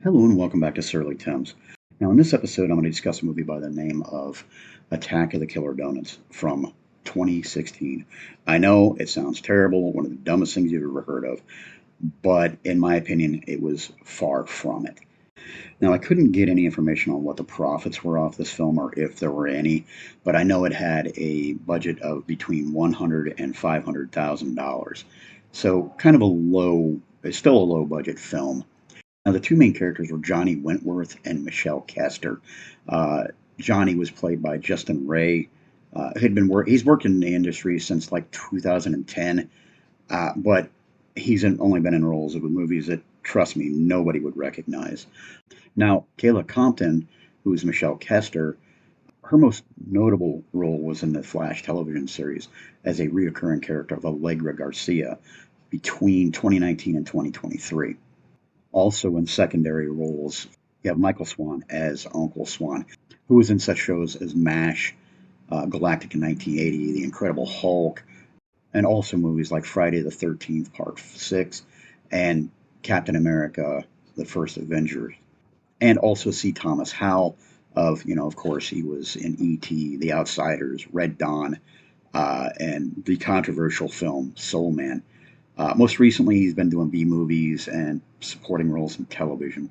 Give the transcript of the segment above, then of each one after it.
Hello and welcome back to Surly Tim's. Now, in this episode, I'm going to discuss a movie by the name of Attack of the Killer Donuts from 2016. I know it sounds terrible, one of the dumbest things you've ever heard of, but in my opinion, it was far from it. Now, I couldn't get any information on what the profits were off this film or if there were any, but I know it had a budget of between $100,000 and $500,000. So, kind of a low, it's still a low budget film. Now, the two main characters were Johnny Wentworth and Michelle Kester. Uh, Johnny was played by Justin Ray. He's worked in the industry since like 2010, but only been in roles of movies that, trust me, nobody would recognize. Now, Kayla Compton, who is Michelle Kester, her most notable role was in the Flash television series as a reoccurring character of Allegra Garcia between 2019 and 2023. Also in secondary roles, you have Michael Swan as Uncle Swan, who was in such shows as MASH, Galactic in 1980, The Incredible Hulk, and also movies like Friday the 13th, Part 6, and Captain America, The First Avengers. And also C. Thomas Howell of course, he was in E.T., The Outsiders, Red Dawn, and the controversial film Soul Man. Most recently, he's been doing B movies and supporting roles in television.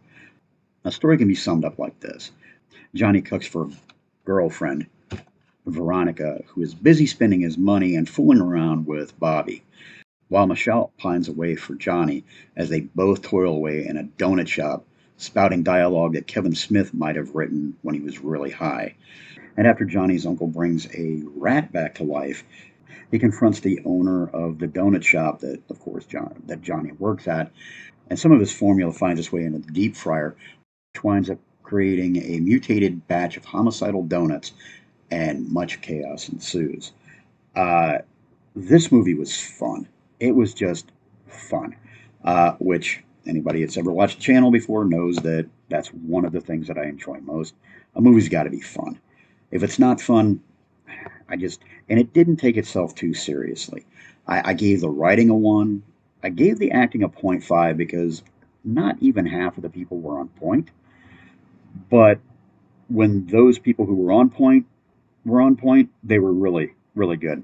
A story can be summed up like this: Johnny cooks for a girlfriend, Veronica, who is busy spending his money and fooling around with Bobby, while Michelle pines away for Johnny as they both toil away in a donut shop, spouting dialogue that Kevin Smith might have written when he was really high. And after Johnny's uncle brings a rat back to life, he confronts the owner of the donut shop that, of course, Johnny works at, and some of his formula finds its way into the deep fryer, which winds up creating a mutated batch of homicidal donuts, and much chaos ensues. Uh, this movie was fun. It was just fun, which anybody that's ever watched the channel before knows that that's one of the things that I enjoy most. A movie's got to be fun. If it's not fun, and it didn't take itself too seriously. I gave the writing a 1. I gave the acting a point 0.5 because not even half of the people were on point. But when those people who were on point, they were really, really good.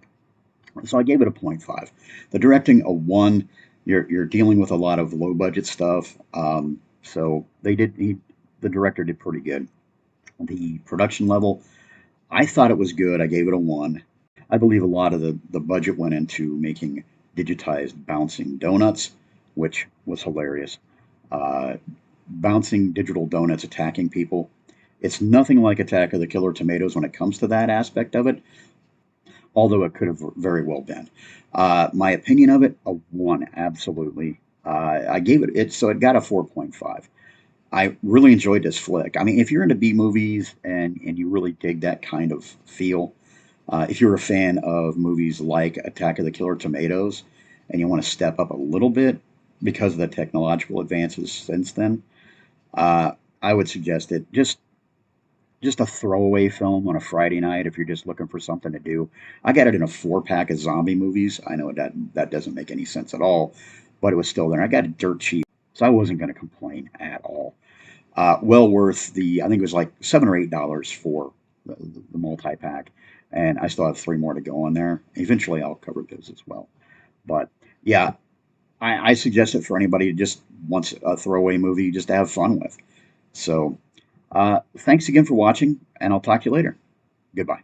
So I gave it a point 0.5. The directing a 1. You're dealing with a lot of low budget stuff. So the director did pretty good. The production level, I thought it was good. I gave it a 1. I believe a lot of the budget went into making digitized bouncing donuts, which was hilarious. Uh, Bouncing digital donuts attacking people. It's nothing like Attack of the Killer Tomatoes when it comes to that aspect of it, although it could have very well been. My opinion of it, a 1, absolutely. I gave so it got a 4.5. I really enjoyed this flick. I mean, if you're into B movies and you really dig that kind of feel, if you're a fan of movies like Attack of the Killer Tomatoes and you want to step up a little bit because of the technological advances since then, I would suggest it. Just a throwaway film on a Friday night if you're just looking for something to do. I got it in a 4-pack of zombie movies. I know that doesn't make any sense at all, but it was still there. I got it dirt cheap, so I wasn't going to complain at all. Well worth I think it was like $7 or $8 for the multi pack, and I still have 3 more to go on there. Eventually, I'll cover those as well. But yeah, I suggest it for anybody who just wants a throwaway movie just to have fun with. So, thanks again for watching, and I'll talk to you later. Goodbye.